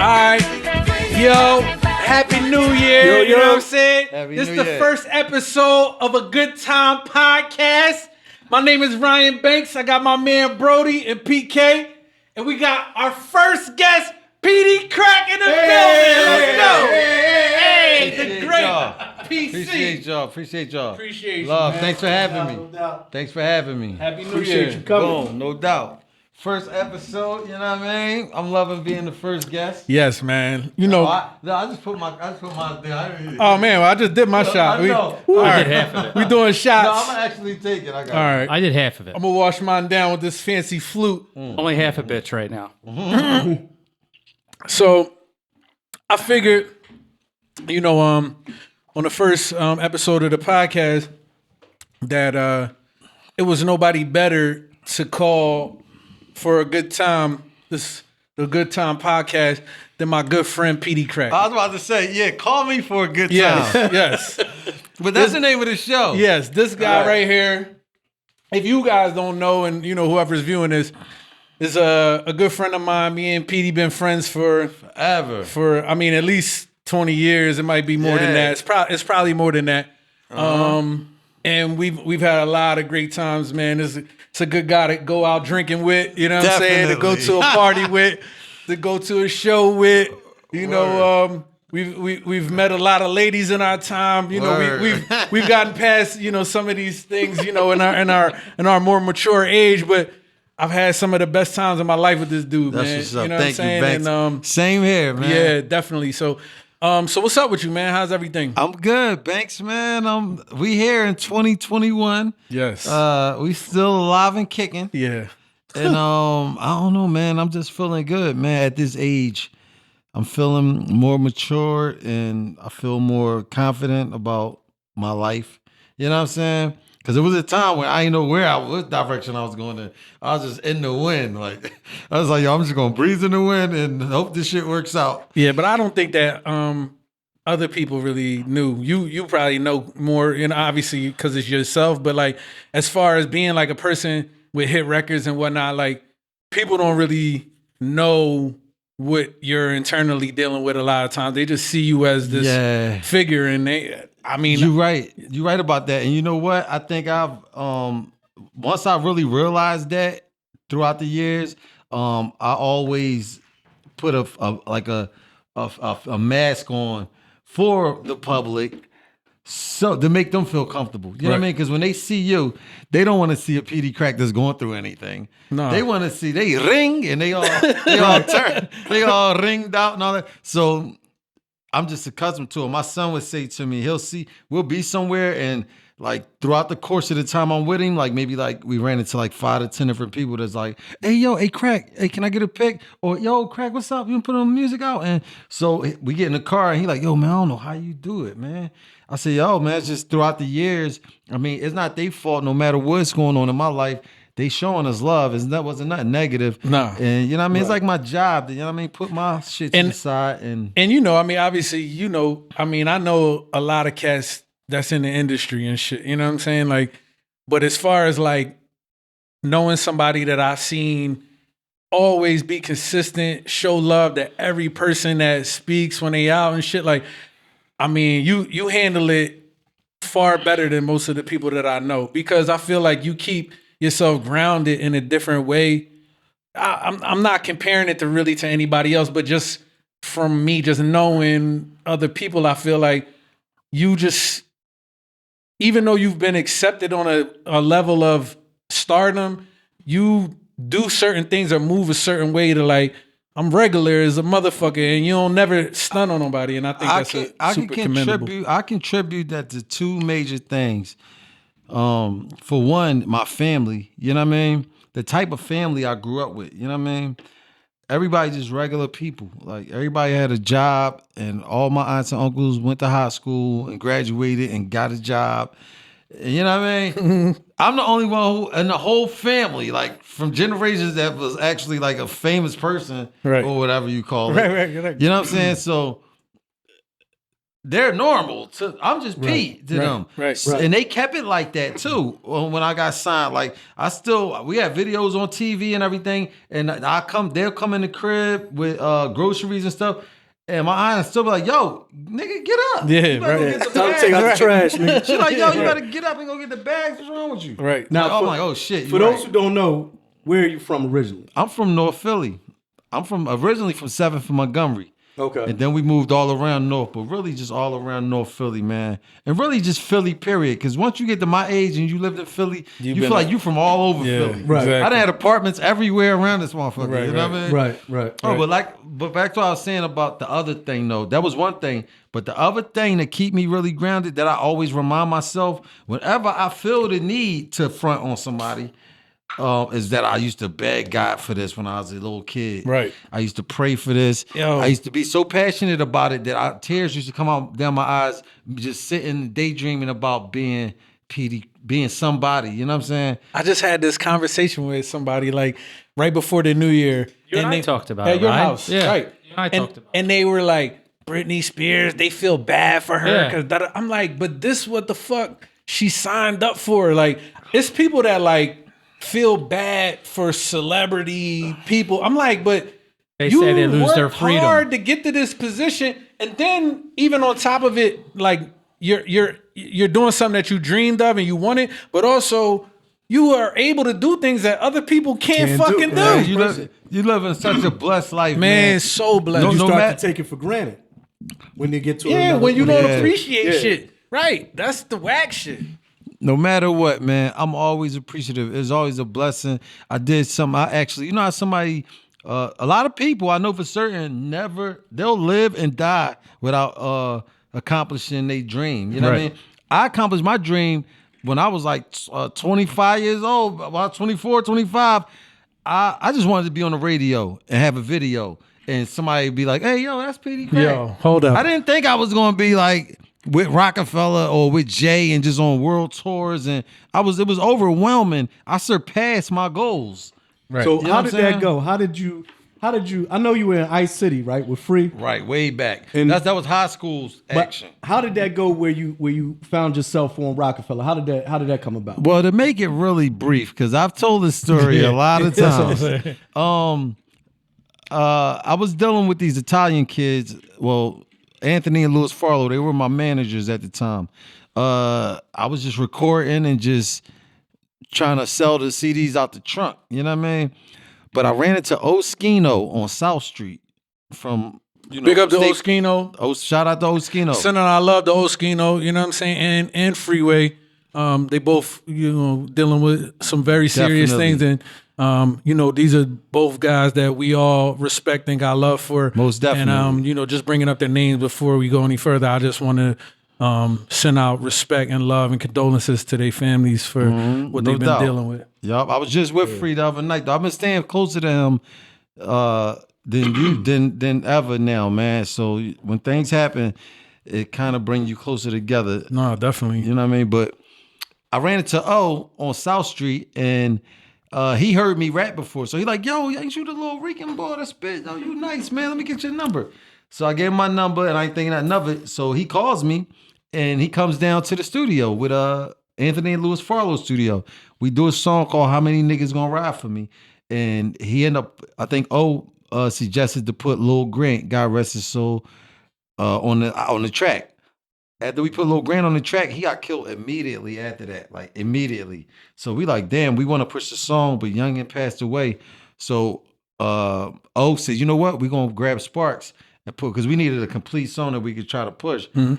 Alright. Yo, Happy New Year. You know what I'm saying? This is the first episode of a Good Time podcast. My name is Ryan Banks. I got my man Brody and PK. And we got our first guest, Peedi Crakk in the building. Let's go. Hey, the great PC. Appreciate y'all. Appreciate you. Love. Man. Thanks for having me. No doubt. Thanks for having me. Happy New Appreciate Year. you coming. Boom, no doubt. First episode, you know what I mean? I'm loving being the first guest. Yes, man. You know. I just put my Oh man, well, I just did my shot. I know. I did half of it. We doing shots. No, I'm gonna actually take it. I got All right. I did half of it. I'm gonna wash mine down with this fancy flute. Only half a bitch right now. So I figured, you know, on the first episode of the podcast that it was nobody better to call for a good time, the Good Time podcast, than my good friend Peedi Crakk. I was about to say, yeah, call me for a good time. Yes. But that's the name of the show. Yes, this guy right here, if you guys don't know, and you know whoever's viewing this, is a good friend of mine. Me and Peedi been friends Forever. for I mean at least 20 years. It might be more than that. It's probably more than that. And we've had a lot of great times, man. It's a good guy to go out drinking with, you know what I'm saying? To go to a party with, to go to a show with. You know, we've met a lot of ladies in our time. You know, we've gotten past, you know, some of these things, you know, in our more mature age, but I've had some of the best times of my life with this dude, man. That's what's up. You know Thank what I'm you, saying? Banks. And, same here, man. yeah, definitely. So what's up with you, man? How's everything? I'm good, Banks, man. We here in 2021. Yes. We still alive and kicking. Yeah. And I don't know, man. I'm just feeling good, man. At this age, I'm feeling more mature and I feel more confident about my life. You know what I'm saying? Because there was a time when I didn't know what direction I was going in. I was just in the wind. Like I was like, yo, I'm just gonna breathe in the wind and hope this shit works out. Yeah, but I don't think that other people really knew. You probably know more, you know, obviously because it's yourself. But like, as far as being like a person with hit records and whatnot, like people don't really know what you're internally dealing with a lot of times. They just see you as this figure, and I mean, you're right about that. And you know what? I think I've once I really realized that throughout the years, I always put a mask on for the public, so to make them feel comfortable. You know what I mean? Because when they see you, they don't want to see a Peedi Crakk that's going through anything. No. They want to see they ring and they all turn, they all ringed out and all that. So I'm just accustomed to it. My son would say to me, we'll be somewhere and like throughout the course of the time I'm with him, like maybe like we ran into like 5 to 10 different people that's like, hey, Crakk, hey, can I get a pic? Or yo, Crakk, what's up? You put on music out? And so we get in the car and he like, yo, man, I don't know how you do it, man. I say, yo, man, it's just throughout the years. I mean, it's not their fault no matter what's going on in my life. They showing us love. That wasn't nothing negative. No. And you know what I mean? It's like my job. You know what I mean? Put my shit to the side. And you know, I mean, obviously, you know, I mean, I know a lot of cats that's in the industry and shit. You know what I'm saying? Like, but as far as like knowing somebody that I've seen always be consistent, show love to every person that speaks when they out and shit, like, I mean, you handle it far better than most of the people that I know, because I feel like you keep yourself grounded in a different way. I'm not comparing it to anybody else, but just from me, just knowing other people, I feel like you just, even though you've been accepted on a level of stardom, you do certain things or move a certain way to like, I'm regular as a motherfucker, and you don't never stun on nobody, and I think that's super commendable. I contribute that to 2 major things. For one, my family, you know what I mean? The type of family I grew up with, you know what I mean? Everybody just regular people. Like everybody had a job, and all my aunts and uncles went to high school and graduated and got a job. You know what I mean? I'm the only one who in the whole family, like from generations, that was actually like a famous person or whatever you call it. Right. You know what I'm saying? So they're normal. I'm just Pete to them. Right. And they kept it like that too. When I got signed, like we have videos on TV and everything. And they'll come in the crib with groceries and stuff. And my aunt still be like, yo, nigga, get up. Yeah, You better go right. get the Time to bags. take out the trash, nigga. She's like, yo, you better get up and go get the bags. What's wrong with you? Right. Now, I'm like, oh shit. For you those right. who don't know, where are you from originally? I'm from North Philly. I'm originally from 7th and Montgomery. Okay. And then we moved all around North, but really just all around North Philly, man. And really just Philly, period. Because once you get to my age and you lived in Philly, you feel like you from all over Philly. Right. Exactly. I done had apartments everywhere around this motherfucker. Right, you know what I mean? Right. Oh, but back to what I was saying about the other thing, though. That was one thing. But the other thing that keep me really grounded, that I always remind myself, whenever I feel the need to front on somebody, is that I used to beg God for this when I was a little kid. Right. I used to pray for this. Yo. I used to be so passionate about it that tears used to come out down my eyes, just sitting daydreaming about being somebody. You know what I'm saying? I just had this conversation with somebody like right before the new year. You and I they talked about at it, your right? house. Yeah. Right. You and I talked about it. And they were like, Britney Spears, they feel bad for her. Yeah. Cause I'm like, but this what the fuck she signed up for. Like, it's people that like feel bad for celebrity people. I'm like, but They you say they lose worked their freedom. hard to get to this position, and then even on top of it, like you're doing something that you dreamed of and you wanted, but also you are able to do things that other people can't fucking do. Yeah, you live in such a blessed life, man. So blessed. You No start matter- to take it for granted when you get to when you don't Yeah. appreciate Yeah. shit. Right. That's the whack shit. No matter what, man, I'm always appreciative. It's always a blessing. I did something. I actually, how somebody, a lot of people I know for certain they'll live and die without accomplishing their dream. You know what I Right. mean? I accomplished my dream when I was like 25 years old, about 24, 25. I just wanted to be on the radio and have a video, and somebody would be like, hey, yo, that's Peedi Crakk. Yo, hold up. I didn't think I was going to be like with Roc-a-fella or with Jay and just on world tours, and it was overwhelming. I surpassed my goals. Right. So You know how what did I'm that saying? go? How did you? I know you were in Ice City, right? With Free. Right, way back. And- that was high school's But action. how did that go? Where you found yourself on Roc-a-fella? How did that come about? Well, to make it really brief, because I've told this story a lot of times. I was dealing with these Italian kids. Well, Anthony and Louis Farlow, they were my managers at the time. I was just recording and just trying to sell the CDs out the trunk. You know what I mean? But I ran into Oskino on South Street from, Big up to State- Oskino. Shout out to Oskino. Sending I love to Oskino, you know what I'm saying? And Freeway. They both, dealing with some very serious Definitely. things. And, these are both guys that we all respect and got love for. Most definitely. And, just bringing up their names before we go any further, I just want to send out respect and love and condolences to their families for what No they've been doubt. dealing with. Yup, I was just with Free the other night. Though. I've been staying closer to him than ever now, man. So when things happen, it kind of brings you closer together. No, definitely. You know what I mean? But I ran into O on South Street, and he heard me rap before. So he like, yo, ain't you the little Rican boy that spit? Oh, you nice, man. Let me get your number. So I gave him my number, and I ain't thinking nothing of it. So he calls me, and he comes down to the studio with Anthony and Louis Farlow's studio. We do a song called How Many Niggas Gonna Ride For Me? And he ended up, I think suggested to put Lil Grant, God rest his soul, on the track. After we put Lil Grant on the track, he got killed immediately after that, like immediately. So we like, damn, we want to push the song, but Youngin passed away. So O said, you know what? We're going to grab Sparks and put, because we needed a complete song that we could try to push. Mm-hmm.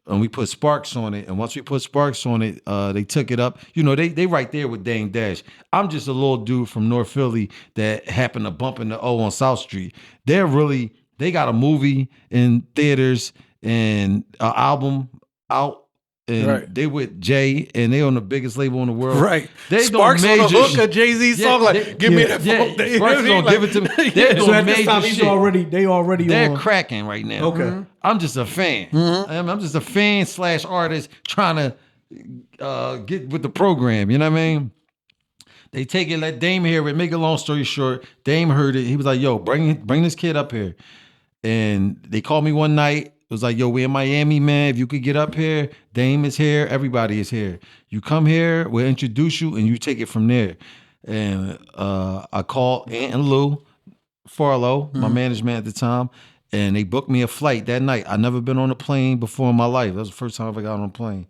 And we put Sparks on it. And once we put Sparks on it, they took it up. They right there with Dame Dash. I'm just a little dude from North Philly that happened to bump into O on South Street. They got a movie in theaters and an album out. And Right. they with Jay, and they on the biggest label in the world. Right. They Sparks doing on the major hook of Jay-Z song, give me that phone. Sparks gonna give it to me. They're So doing at this major time, shit. they already They're on. cracking right now. Okay. I'm just a fan. I'm just a fan / artist trying to get with the program. You know what I mean? They take it, let Dame hear it. Make a long story short, Dame heard it. He was like, yo, bring this kid up here. And they called me one night. It was like, yo, we in Miami, man. If you could get up here, Dame is here, everybody is here. You come here, we'll introduce you, and you take it from there. And I called Aunt and Lou Farlow, my management at the time, and they booked me a flight that night. I never been on a plane before in my life. That was the first time I ever got on a plane.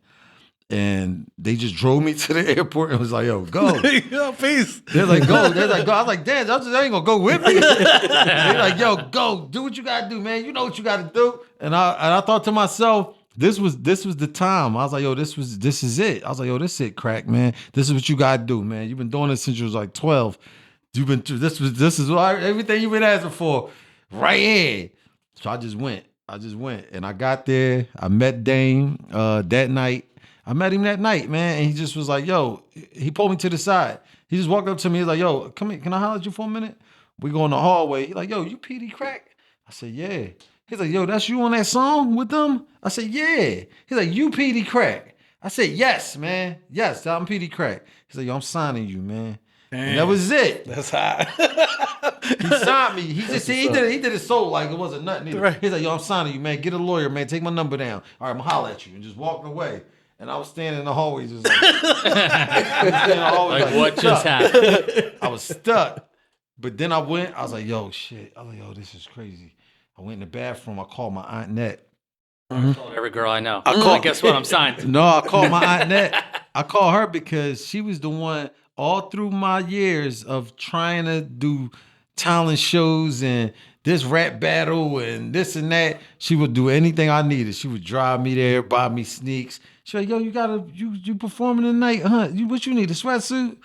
And they just drove me to the airport and was like, yo, go. Yo, peace. They're like, go. They're like, go. I was like, damn, I ain't gonna go with me. They're like, yo, go. Do what you gotta do, man. You know what you gotta do. And I thought to myself, this was the time. I was like, yo, this is it. I was like, yo, this is it, Crakk, man. This is what you gotta do, man. You've been doing this since you was like 12. You've been through this is everything you've been asking for. Right here. So I just went. And I got there. I met Dame that night. I met him that night, man, and he just was like, yo, he pulled me to the side. He just walked up to me. He's like, yo, come here. Can I holler at you for a minute? We go in the hallway. He's like, yo, you Peedi Crakk? I said, yeah. He's like, yo, that's you on that song with them? I said, yeah. He's like, you Peedi Crakk? I said, yes, man. Yes, I'm Peedi Crakk. He's like, yo, I'm signing you, man. Damn. And that was it. That's hot. He signed me. He just he did it so like it wasn't nothing either. Right. He's like, yo, I'm signing you, man. Get a lawyer, man. Take my number down. All right, I'm gonna holler at you. And just walked away. And I was standing in the hallway just like, Like, what just happened? I was stuck. But then I was like, yo, shit. I was like, yo, this is crazy. I went in the bathroom. I called my Aunt Net. Every girl I know. call- Guess what? I'm signed. No, I called my Aunt Net. I called her because she was the one all through my years of trying to do talent shows and this rap battle and this and that. She would do anything I needed. She would drive me there, buy me sneaks. She like, yo, you performing tonight, huh? What you need, a sweatsuit?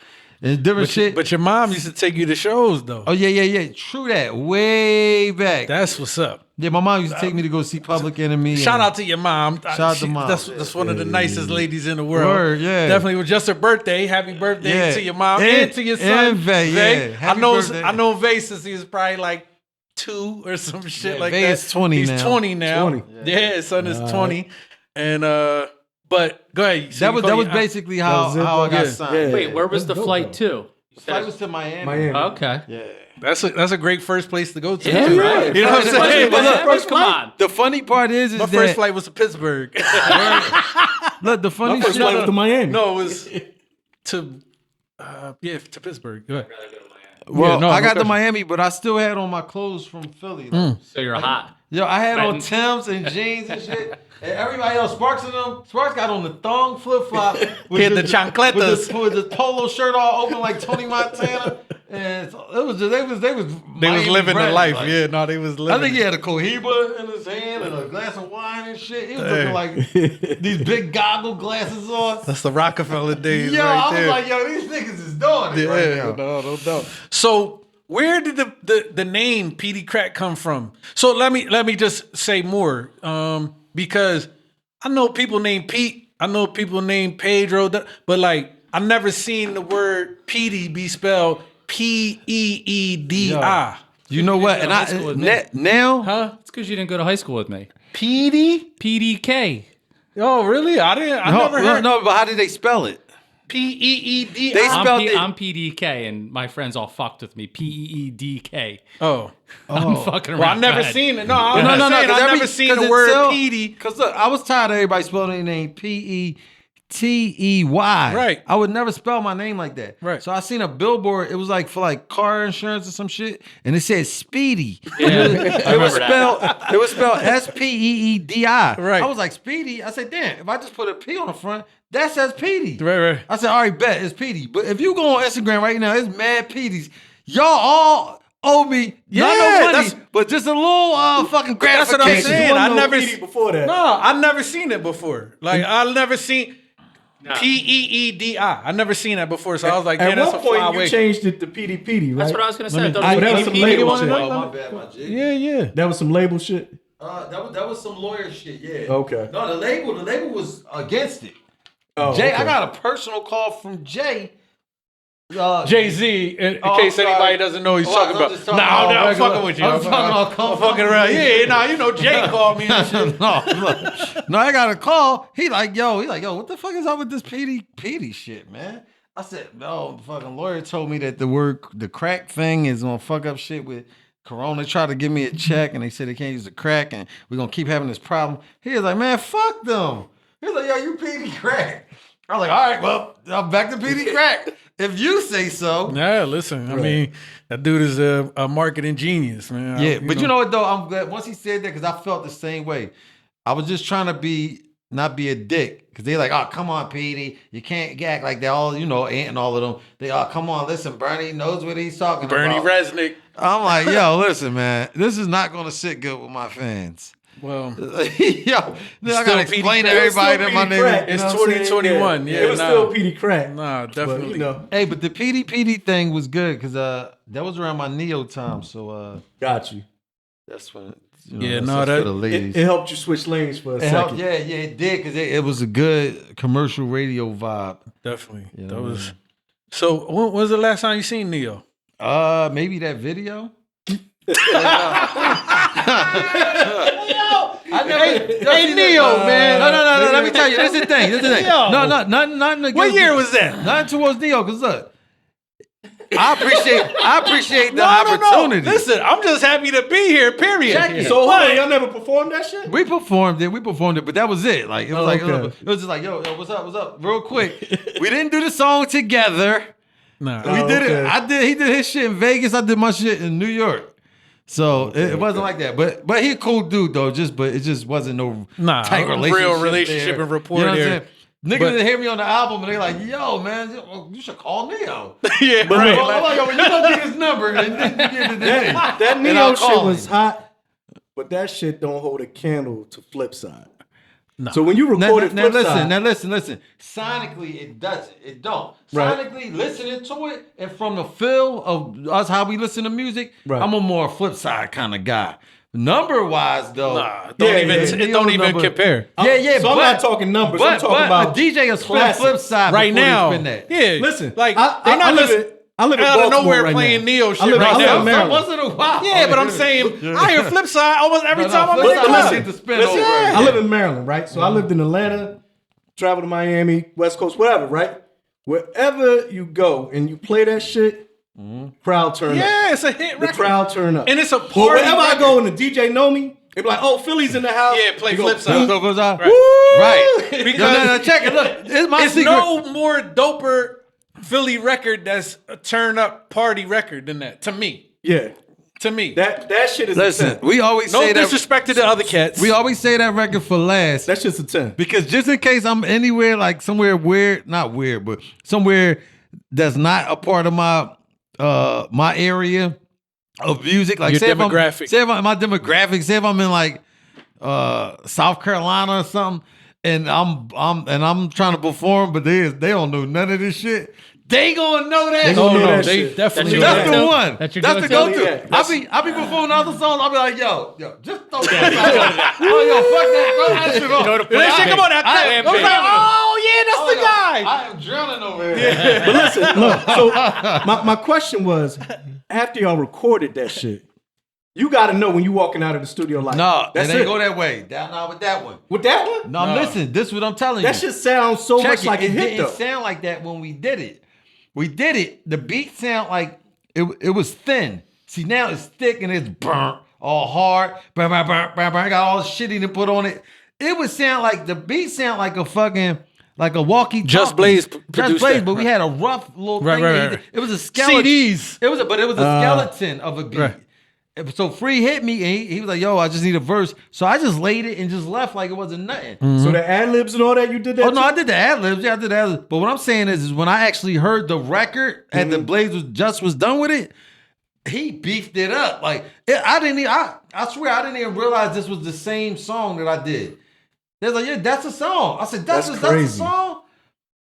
And different shit. But your mom used to take you to shows, though. Oh, yeah. True that. Way back. That's what's up. Yeah, my mom used to take me to go see Public Enemy. Shout out to your mom. Shout out to mom. That's one of the nicest ladies in the world. Word, yeah. Definitely was just her birthday. Happy birthday to your mom and to your son. And Vay, yeah. Happy birthday. I know Vay since he was probably like 2 or some shit like Vay that. is 20 He's now. 20 now. 20. Yeah, his son is 20. And but go ahead. That was basically how I got signed. Yeah. Wait, where was the That's dope, flight though. to? The flight was to Miami. Miami. Okay. Yeah. That's a great first place to go to. Yeah, too. right. You know what I'm saying? But look, First, come on. The funny part is My that first flight was to Pittsburgh. look, the funny My first shit. flight was to Miami. No, it was to to Pittsburgh. Go ahead. Well, Yeah, no, I got okay. to Miami, but I still had on my clothes from Philly. Though. So you're hot. Yo, I had on Right. Timbs and jeans and shit. And everybody else, Sparks got on the thong flip flop. He had the chancletas. with the polo shirt all open like Tony Montana. And it was just, they was They was Miami living the bred, life. like. Yeah, no, they was living. I think he had a Cohiba in his hand and a glass of wine and shit. He was Hey. looking like these big goggle glasses on. That's the Roc-a-fella days. Yo, right I was there. like, yo, these niggas is doing it right now. no doubt. So where did the name Peedi Crakk come from? So let me just say more, because I know people named Pete, I know people named Pedro, but like I never seen the word Peedi be spelled Peedi. You know what? go And to high school with me. now, Huh? It's because you didn't go to high school with me. Peedi? PDK. Oh, really? I never heard no, but how did they spell it? Peedi. They spelled it. I'm PDK, and my friends all fucked with me. PEEDK. Oh. I'm fucking around. Well, I never Go ahead. seen it. No, I'm not saying I never seen the word Peedi. Because look, I was tired of everybody spelling their name Petey. Right. I would never spell my name like that. Right. So I seen a billboard. It was like for like car insurance or some shit, and it said Speedy. Yeah, I It was remember that. spelled. It was spelled SPEEDI. Right. I was like Speedy. I said, damn. If I just put a P on the front, that says Petey. Right. I said, all right, bet it's Petey. But if you go on Instagram right now, it's mad Peteys. Y'all all owe me not Yeah, no money, that's- but just a little fucking That's what I'm gratification. saying. I never Peedi before that. No, I never seen it before. Like I never seen Peedi. I never seen that before. So I was like, At man, that's a one point, fly you away. changed it to PD, right? That's what I was going to say. that was some label shit. Oh, my bad, my G. Yeah. That was some label shit. That was some lawyer shit, yeah. Okay. No, the label was against it. Oh, Jay, okay. I got a personal call from Jay. Jay-Z, in Oh, case I'm sorry. anybody doesn't know who he's Oh, talking I'm about. just No, talking about I'm regular- fucking with you. I'm talking about I'm fucking around. Yeah, nah, you know, Jay called me and shit. No, I got a call. He like, yo, what the fuck is up with this PD shit, man? I said, no, the fucking lawyer told me that the crack thing is gonna fuck up shit with Corona tried to give me a check, and they said they can't use the crack, and we're gonna keep having this problem. He was like, man, fuck them. He was like, yo, you Peedi Crakk. I was like, all right, well, I'm back to Peedi Crakk. If you say so. Yeah, listen. I mean, that dude is a marketing genius, man. Yeah, but you know what though? I'm glad once he said that because I felt the same way. I was just trying to not be a dick because they're like, oh, come on, Peedi, you can't act like that. All Ant and all of them. They come on, listen, Bernie knows what he's talking Bernie about. Resnick. I'm like, yo, listen, man, this is not gonna sit good with my fans. Well, yo, I gotta explain to everybody that my nigga. It's 2021. Yeah, it was still Peedi Crakk. Nah, definitely. But, Hey, but the Peedi thing was good because that was around my Neo time. So got you. that's when. Yeah, that's for the ladies. It helped you switch lanes for a It second. helped, yeah, it did because it was a good commercial radio vibe. Definitely. You That know what I was. mean? So, when was the last time you seen Neo? Maybe that video. Hey, Neo, man. No. Let me tell you. This is the thing. No, nothing against What year was that? Nothing towards Neo, because look, I appreciate the opportunity. No. Listen, I'm just happy to be here. Period. Check it. So hold on, y'all never performed that shit? We performed it, but that was it. Like it was okay. it was just like, yo, what's up, real quick. We didn't do the song together. Nah. We did it. Okay. He did his shit in Vegas. I did my shit in New York. So it wasn't like that. But he a cool dude though. But it just wasn't no tight relationship. Real relationship there. and rapport You know what I'm there. saying? Niggas that hear me on the album and they like, yo, man, you should call Neo. Yeah, But right. look, I'm like, yo, you don't get his number and then you get the thing. That And Neo I'll shit call was him. hot, but that shit don't hold a candle to Flipside. So when you recorded Now Flipside, listen. Sonically, it doesn't. It don't. Right. Sonically, listening to it and from the feel of us, how we listen to music, Right. I'm a more flip side kind of guy. Number wise, though, Nah, Yeah, it don't even compare. Yeah. So I'm not talking numbers. I'm talking about a DJ will spin classics. flip side Right before now, they spin that. yeah. Listen, like I they're not just I live in out of Baltimore nowhere right playing now. Neo shit I live right in now. Maryland. Once in a while. Yeah, but I'm saying I hear flip side almost every time I'm in flip the side club. get to spin Listen, over. I live in Maryland, right? So I lived in Atlanta, traveled to Miami, West Coast, whatever, right? Wherever you go and you play that shit, crowd turn up. Yeah, it's a hit The record. crowd turn up. And it's a But party wherever I record. go and the DJ know me, they be like, oh, Philly's in the house. Yeah, play You go, flip side. So goes out. Right. Right. Because no, check it. Look, it's my it's secret. no more doper Philly record that's a turn up party record than that. To me. Yeah. To me. That shit is a Listen, 10. we always No say that. disrespect to the other cats. We always say that record for last. That shit's a 10. Because just in case I'm anywhere, like somewhere weird, not weird, but somewhere that's not a part of my area of music, like Your say demographic. Say if I'm my demographic, say if I'm in like South Carolina or something, and I'm trying to perform, but they don't know none of this shit. They gonna know that. They gonna know that they shit. definitely That's know the that. one. That's your That's the go-to? go-to. Yeah. I be performing other songs. I'll be like, yo, just throw that. Oh, yo, fuck that. Throw that shit off. That shit, come on, that I am thing. drowning. Oh, yeah, that's the guy. I am drowning over here. But listen, look, so my question was, after y'all recorded that shit, you got to know when you walking out of the studio like, No, that's it ain't it. go that way. Not with that one. With that one? No, listen, this is what I'm telling you. That shit sounds so Check much like it hit didn't though. sound like that when we did it. We did it. The beat sound like it was thin. See, now it's thick and it's burnt, all hard. Burn. Got all the shit he done put on it. It would sound like the beat sound like a fucking like a walkie. Just Blaze Just produced Blaze, that. but we had a rough little Right, thing. right, that he right. did. It was a skeleton. CDs. It was a skeleton of a beat. Right. So Free hit me and he was like, yo, I just need a verse. So I just laid it and just left like it wasn't nothing. So the ad libs and all that, you did that Oh no, too? I did the ad libs. Yeah, I did the ad libs. But what I'm saying is when I actually heard the record and the Blaze was done with it, he beefed it up. Like I swear I didn't even realize this was the same song that I did. They're like, yeah, that's a song. I said, that's a crazy. song.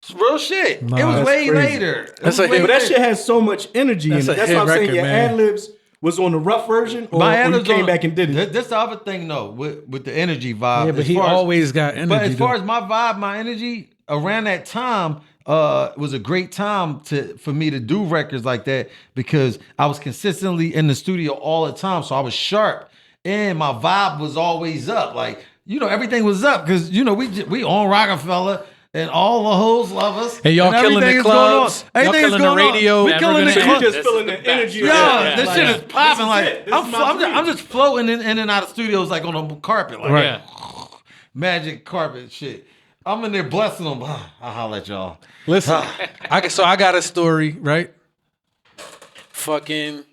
It's real shit. Nah, it was that's way crazy. later. It That's was a way hit. But that later. shit has so much energy That's in a it. That's hit what I'm saying. record, Your man. ad libs was on the rough version, or, My or ad you libs came on- back and did it. This the other thing though, with the energy vibe. Yeah, but As he far as- always got energy. But as far though. as my vibe, my energy around that time was a great time for me to do records like that because I was consistently in the studio all the time, so I was sharp and my vibe was always up. Like everything was up because we on Roc-a-fella. and all the hoes love us. And y'all killing everything the is going on. clubs. Y'all Everything is killing the going on. radio. We Never killing the gonna club. end. just This feeling is the best. energy. Yo, Yeah. this shit is popping. is Like it. This is my dream. I'm just floating in and out of studios like on a carpet, like Right. Yeah. magic carpet shit. I'm in there blessing them. I'll holler at y'all. Listen, I got a story, right? Fucking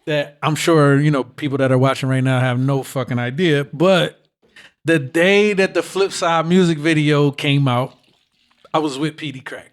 that I'm sure, people that are watching right now have no fucking idea. But the day that the Flip Side music video came out, I was with Peedi Crakk.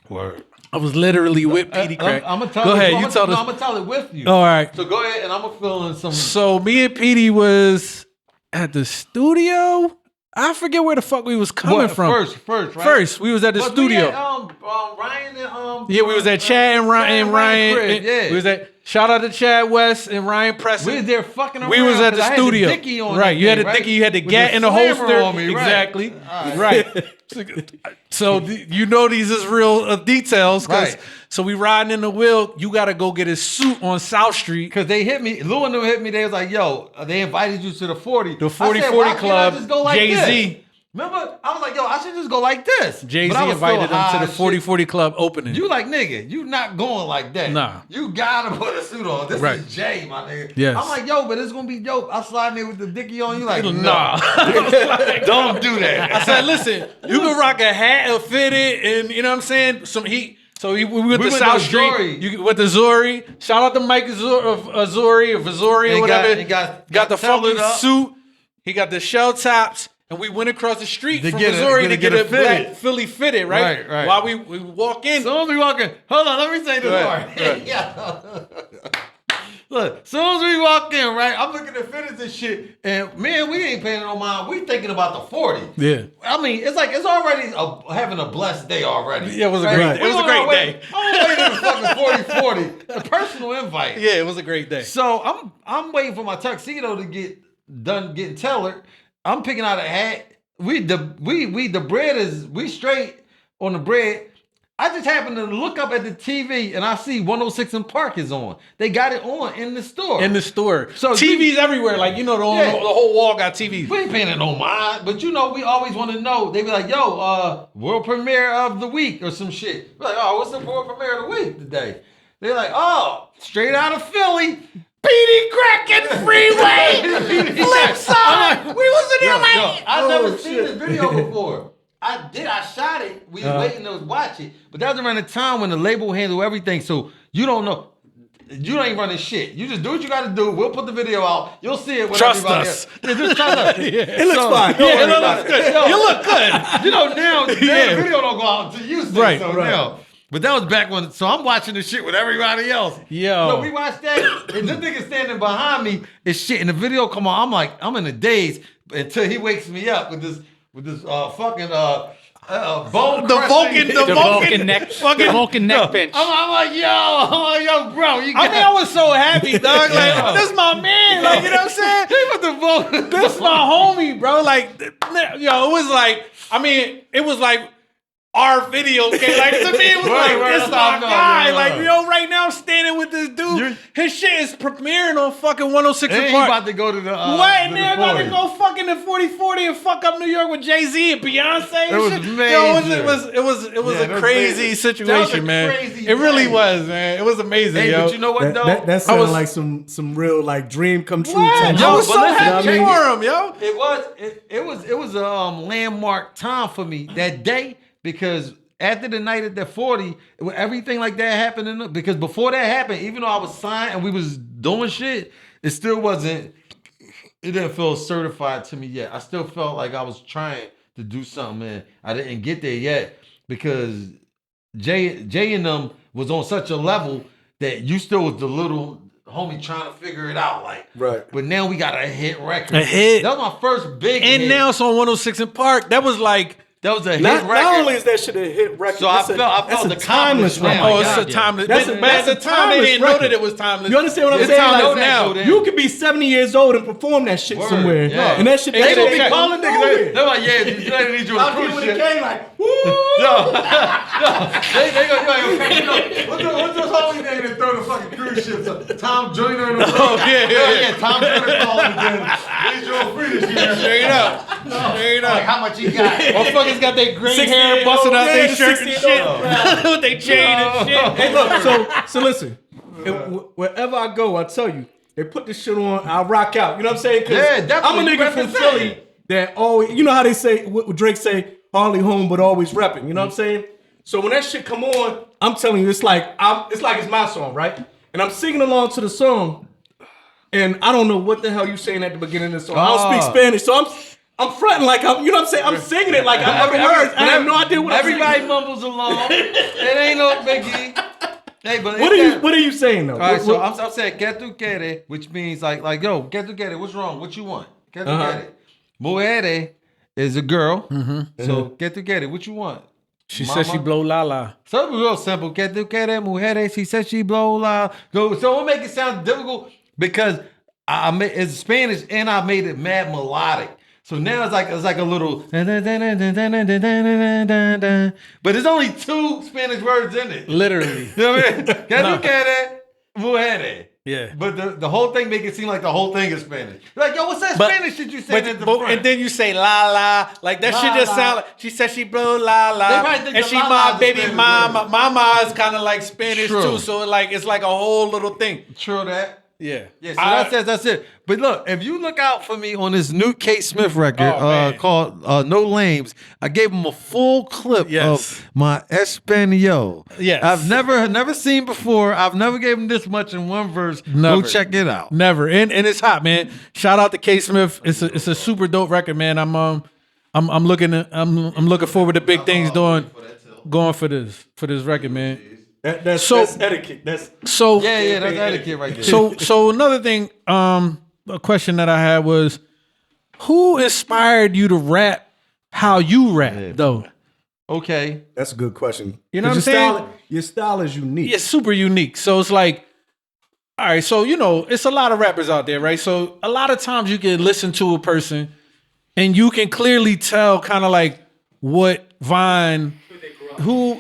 Word. I was literally with Peedi Crakk. I'm gonna tell Go you. ahead, I'm you gonna, tell no, us. I'm gonna tell it with you. All right. So go ahead, and I'm gonna fill in some. So me and Peedi was at the studio. I forget where the fuck we was coming from. First, right? First, we was at the Was we studio. at, Ryan and Yeah, we was at Chad and Ryan. crib, yeah. We was at shout out to Chad West and Ryan Preston. We was there fucking around. We was at 'cause the I had studio. dickie on Right. that You had thing, the dicky, you had the With gat in the slammer holster. on me, right. Exactly. All Right. So these is real details. Right. So we riding in the wheel. You got to go get his suit on South Street. Because they hit me, Lou and them hit me. They was like, "Yo, they invited you to the 40, The 40 I said, 40 why can't Club, I just go like Jay-Z. this? Remember, I was like, "Yo, I should just go like this." Jay-Z But I was invited still him high to the as shit. 40 Club opening. You like, nigga, you not going like that. Nah. You gotta put a suit on. This Right. is Jay, my nigga. Yes. I'm like, yo, but it's gonna be dope. I slide in there with the dicky on. You like, Nah. don't do that. I said, listen, you can rock a hat, a fitted, and you know what I'm saying? We went to went South to Street. Zori. You with the Zori. Shout out to Mike Zori or Vazori or And whatever. got the tailored fucking up. suit. He got the shell tops. And we went across the street To from get Missouri it- to get get it a black fitted. Philly fitted, right? Right. While we walk in. Soon as we walk in, hold on, let me say this Right, part. right. Yeah. Look, soon as we walk in, right, I'm looking at fitteds and shit, and man, we ain't paying no mind. We thinking about the 40. Yeah. I mean, it's like it's already having a blessed day already. Yeah, it was a right? great day. It We was a on great our way- day. I'm waiting for the fucking 40, a personal invite. Yeah, it was a great day. So I'm waiting for my tuxedo to get done getting tailored. I'm picking out a hat. We straight on the bread. I just happened to look up at the TV and I see 106 in Park is on. They got it on in the store. In the store. So TVs everywhere. Like, the whole wall got TVs. We ain't paying it no mind, but we always want to know. They be like, yo, world premiere of the week or some shit. We're like, oh, what's the world premiere of the week today? They're like, oh, straight out of Philly. Peedi Crakk and Freeway. Flip side. We was in there like, I've never seen this video before. I shot it. We was waiting to watch it. But that was around the time when the label handled everything. So you don't know. You ain't running shit. You just do what you got to do. We'll put the video out. You'll see it with Trust everybody us. else. Yeah, just trust us. It looks fine. Don't Yeah, worry it about looks it. good. Yo. You look good. Now the video don't go out until you say Right, so right. now. But that was back when, so I'm watching the shit with everybody else. Yo. So we watched that, and this nigga standing behind me is shit, and the video come on. I'm like, I'm in a daze until he wakes me up with this fucking bone. The Vulcan The Vulcan neck pinch. I'm like, yo, bro, you got. I was so happy, dog. Like, this is my man. Like, you know what I'm saying? He with the Vulcan. This is my homie, bro. Like, it was like our video came. Like, to me, it was Right, like, right, this that's my how I guy. felt, Like, yeah. right now I'm standing with this dude. You're- His shit is premiering on fucking 106 And in he Park. about to go to the. What? And they're about to go fucking to 4040 and fuck up New York with Jay-Z and Beyonce and It was shit. major. Yo, it was Yeah, a that's crazy major. situation, That was a man. crazy It really day. was, man. It was amazing, Hey, yo. but you know what though? That sounded was- like some real like dream come true. What? type I Yo, was shit. so but listen, happy check for him, yo. It was a landmark time for me that day because after the night at that 40, everything like that happened. Because before that happened, even though I was signed and we was doing shit, it still wasn't. It didn't feel certified to me yet. I still felt like I was trying to do something and I didn't get there yet because Jay and them was on such a level that you still was the little homie trying to figure it out, like. Right. But now we got a hit record. A hit. That was my first big And hit. now it's on 106 in Park. That was like, that was a hit Not record. only is that shit a hit record, So I that's a- felt that's a the timeless confidence record. now. oh, it's God, a timeless. That's but a- but at the that's a time, they timeless didn't know record. that it was timeless. You understand what I'm It's saying? timeless Like, now. then. You could be 70 years old and perform that shit Word, somewhere, yeah. and that shit. They They gonna gonna be be calling calling They're niggas. like, yeah, you need you a Out here cruise with ship. the cane, like, woo! They go, what's the homie name that throw the fucking cruise ships up? Tom Joyner. Oh, yeah. Tom Joyner calling again. Need you a free Straight up. Straight Like up. how much you got? Motherfuckers got their gray 16 hair busting out yeah, their the shirt and 16 shit. With their chain and shit. Hey, look, so listen. Wherever I go, I tell you, they put this shit on, I rock out. You know what I'm saying? 'Cause Yeah, definitely. I'm a nigga from Philly that always, you know how they say, what Drake say, hardly home but always repping. You know what I'm saying? So when that shit come on, I'm telling you, it's like it's my song, right? And I'm singing along to the song, and I don't know what the hell you saying at the beginning of the song. I don't speak Spanish, so I'm fronting like I'm, you know what I'm saying? I'm singing it like I know the words. I have no idea what I'm saying. Everybody mumbles along. It ain't no biggie. Hey, but What are you saying though? All right, so I'm saying "que tu quieres," which means like yo, "que tu quieres," what's wrong? What you want? "Que tu quieres." Mujeres is a girl. So "que tu quieres," what you want? She said she blow la la. So it's real simple. "Que tu quieres, mujeres?" She said she blow la. So it will make it sound difficult because I made it's Spanish and I made it mad melodic. So now it's like a little, but there's only 2 Spanish words in it. Literally. You know what I mean? "Que tu quieres, mujeres?" Yeah. But the whole thing make it seem like the whole thing is Spanish. Like, yo, what's that Spanish shit you said at the front? And then you say la la, like that La, shit just la. sound like she said she blow la They la, probably think and the she la la my is a baby Spanish mama. word. Mama is kind of like Spanish True. too, so like it's like a whole little thing. True that. Yeah. Yeah, so that's it. But look, if you look out for me on this new Kate Smith record man. called No Lames, I gave him a full clip Yes. of my Espanol. Yes. I've never seen before. I've never gave him this much in one verse. Never. Go check it out. Never. And it's hot, man. Shout out to K Smith. It's a super dope record, man. I'm looking forward to big things going for this record, man. That's etiquette. That's So Yeah, that's etiquette right there. So another thing, a question that I had was, who inspired you to rap how you rap though? Okay. a good question. You know what I'm 'Cause saying? Your style is unique. It's super unique. So it's like, all right, so it's a lot of rappers out there, right? So a lot of times you can listen to a person and you can clearly tell kind of like what Vine, who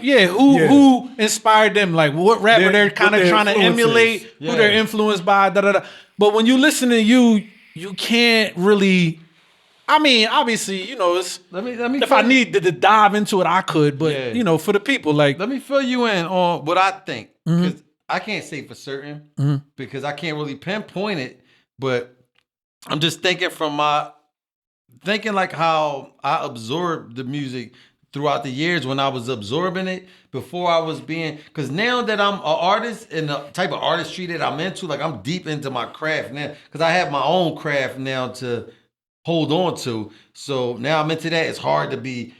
inspired them, like what rapper they're kind of their trying to influences. emulate, who they're influenced by, da da da. But when you listen to you can't really. I mean, obviously, it's. Let me If I needed to dive into it, I could. But for the people, like, Let me fill you in on what I think. Because I can't say for certain because I can't really pinpoint it. But I'm just thinking like how I absorbed the music throughout the years when I was absorbing it before I was being, because now that I'm an artist and the type of artistry that I'm into, like I'm deep into my craft now because I have my own craft now to hold on to. So now I'm into that. It's hard to be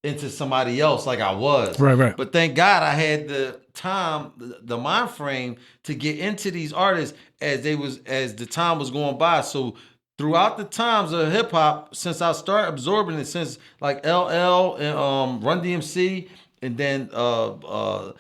into somebody else like I was. Right. But thank God I had the time, the mind frame to get into these artists as the time was going by. So throughout the times of hip hop, since I started absorbing it, since like LL and Run DMC, and then Ultramagnetic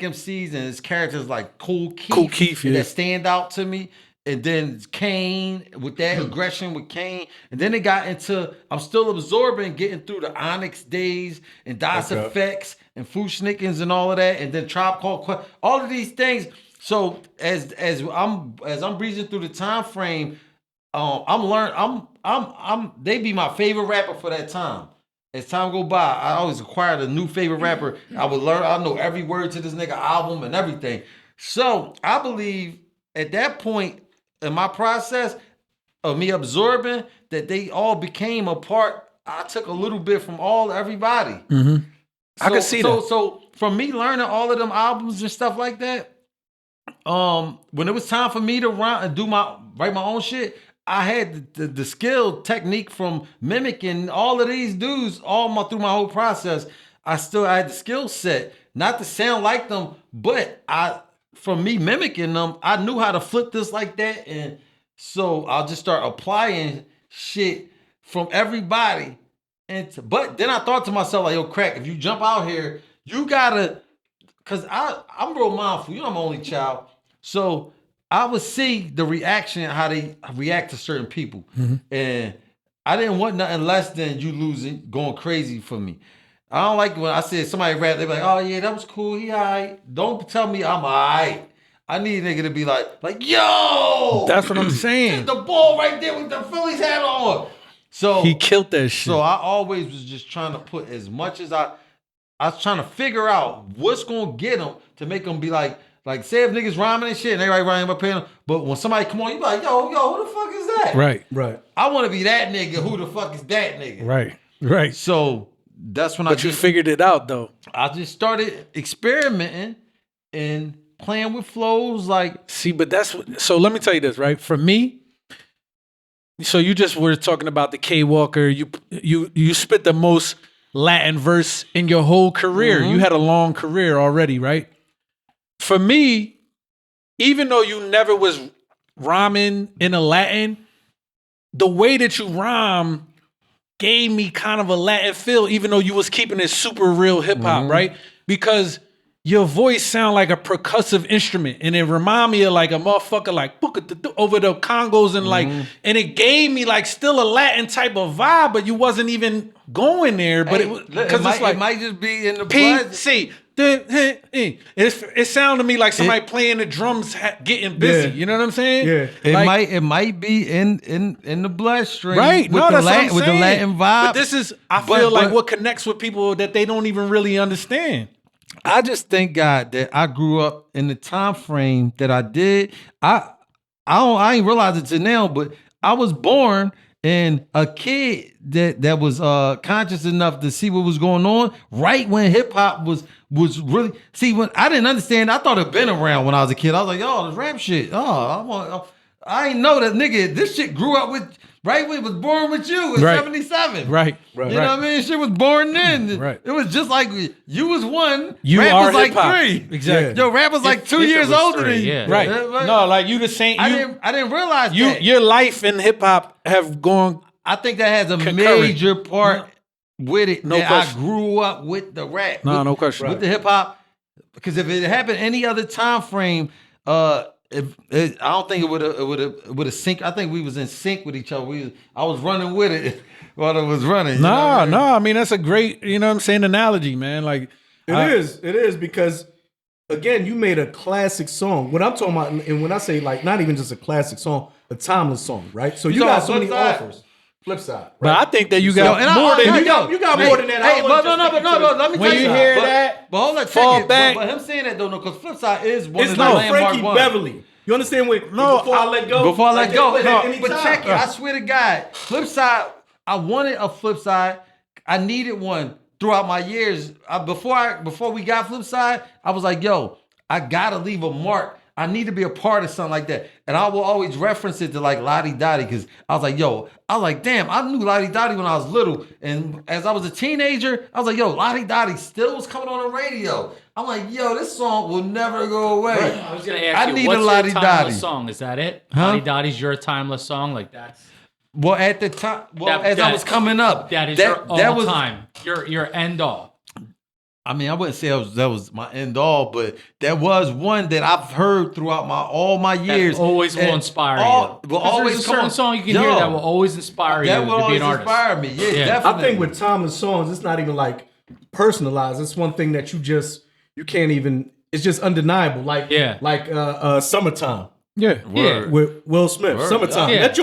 MCs and his characters like Cool Keith, yeah. that stand out to me. And then Kane with that aggression with Kane. And then it got into, I'm still absorbing, getting through the Onyx days and Das Effects and Fushnikins and all of that. And then Tribe Called Quest, all of these things. So as I'm breezing through the time frame, they be my favorite rapper for that time. As time go by, I always acquired a new favorite rapper. I know every word to this nigga album and everything. So I believe at that point in my process of me absorbing that they all became a part. I took a little bit from everybody. I can see that. So from me learning all of them albums and stuff like that, when it was time for me to write my own shit, I had the skill technique from mimicking all of these dudes through my whole process. I had the skill set, not to sound like them, but from me mimicking them, I knew how to flip this like that. And so I'll just start applying shit from everybody. But then I thought to myself, like, yo, Crack, if you jump out here, you gotta, because I'm real mindful. I'm an only child. So I would see the reaction, how they react to certain people. And I didn't want nothing less than you going crazy for me. I don't like when I said somebody rap, they be like, oh yeah, that was cool, he all right. Don't tell me I'm all right. I need a nigga to be like, yo. That's what I'm saying. The ball right there with the Phillies hat on. So He killed that shit. So I always was just trying to put as much as I was trying to figure out what's gonna get them to make them be like say if niggas rhyming and shit and everybody rhyming up here, but when somebody come on, you be like, yo, who the fuck is that? Right. I want to be that nigga. Who the fuck is that nigga? Right. So that's when But you figured it out though. I just started experimenting and playing with flows like. See, but so let me tell you this, right? For me, so you just were talking about the K Walker. You spit the most Latin verse in your whole career. You had a long career already, right? For me, even though you never was rhyming in a Latin, the way that you rhyme gave me kind of a Latin feel, even though you was keeping it super real hip hop, right? Because your voice sound like a percussive instrument, and it remind me of like a motherfucker like over the congos and like, and it gave me like still a Latin type of vibe, but you wasn't even going there. But it might just be in the blood. See, it sounded to me like somebody playing the drums, getting busy. You know what I'm saying? Yeah, it might be in the bloodstream, right? With the Latin vibe. But this is, I feel like what connects with people that they don't even really understand. I just thank God that I grew up in the time frame that I did. I ain't realized it till now, but I was born and a kid that was conscious enough to see what was going on right when hip hop was really when I didn't understand. I thought it'd been around when I was a kid. I was like, oh, this rap shit. Oh, I ain't know that nigga. This shit grew up with. Right when it was born with you in 77. Right. You know what I mean? Shit was born then. Right. It was just like you was one. You rap are was like hip-hop. 3. Exactly. Yo, rap was like 2 years older than you. Yeah. Right. No, like you the same. I didn't realize that. Your life in hip hop have gone. I think that has a concurrent. major part with it. No that question. I grew up with the rap. No question. With the hip hop. Because if it happened any other time frame, I don't think it would have synced. I think we was in sync with each other. I was running with it while it was running. No. I mean, that's a great, you know what I'm saying, analogy, man. Like it is because again, you made a classic song. What I'm talking about, and when I say like not even just a classic song, a timeless song, right? So you got so many offers. Flip side, right? But I think that you got more than you got more than that. Hey, but no. Let me when tell you you hear but, that, but hold on, fall check it. back. But him saying that though, no, because flip side is one It's of the like landmark Frankie ones. Beverly. You understand what? Before I let go. Before I let go. No, but anytime. check it. I swear to God, flip side. I wanted a flip side. I needed one throughout my years. Before we got flip side, I was like, yo, I gotta leave a mark. I need to be a part of something like that. And I will always reference it to like Lottie Dottie because I was like, damn, I knew Lottie Dottie when I was little. And as I was a teenager, I was like, yo, Lottie Dottie still was coming on the radio. I'm like, yo, this song will never go away. Right. I was going to ask I you, need what's a your Lottie timeless Dottie song? Is that it? Huh? Lottie Dottie's your timeless song? Like that's... Well, at the time, I was coming up. That is your all time. Your end all. I mean, I wouldn't say that was my end all, but that was one that I've heard throughout all my years. That always will inspire you. Will always there's a certain song you can hear that will always inspire you to be an artist. Inspire me. Yeah, definitely. I think with timeless songs, it's not even like personalized. It's one thing that you can't even. It's just undeniable. Like Summertime. Yeah. With Will Smith. Word. Summertime. Yeah. That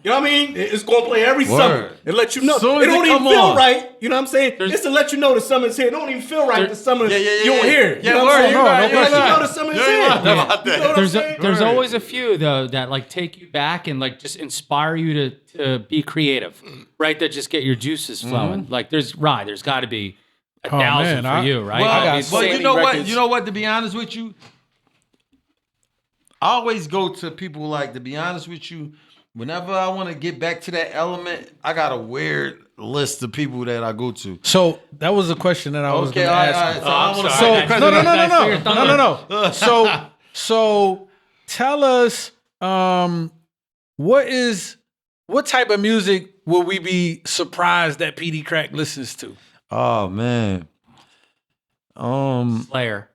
you know what I mean? It's going to play every summer and let you know. It Soon as don't it even come feel on. right. You know what I'm saying? It's to let you know the summer's here. It don't even feel right the summer. You don't hear it. Yeah, you know what I'm saying? word, Let you're you right. know the summer's here. You know what I'm saying? There's always a few though that like take you back and like just inspire you to be creative, right? That just get your juices flowing. Like there's got to be 1,000 for you, right? Well, many you know records. what? You know what? To be honest with you, I always go to people like, to be honest with you, whenever I want to get back to that element, I got a weird list of people that I go to. So that was a question that I was going to ask. So So tell us, what type of music will we be surprised that Peedi Crakk listens to? Oh man. Slayer.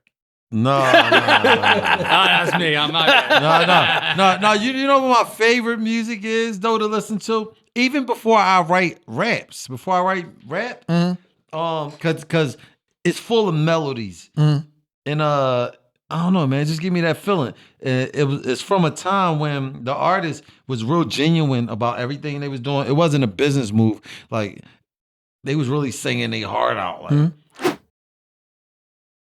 No. That's me. I'm not. No. You know what my favorite music is though to listen to? Even before I write rap, because it's full of melodies. And I I don't know, man. Just give me that feeling. It's from a time when the artist was real genuine about everything they was doing. It wasn't a business move. Like they was really singing their heart out. Like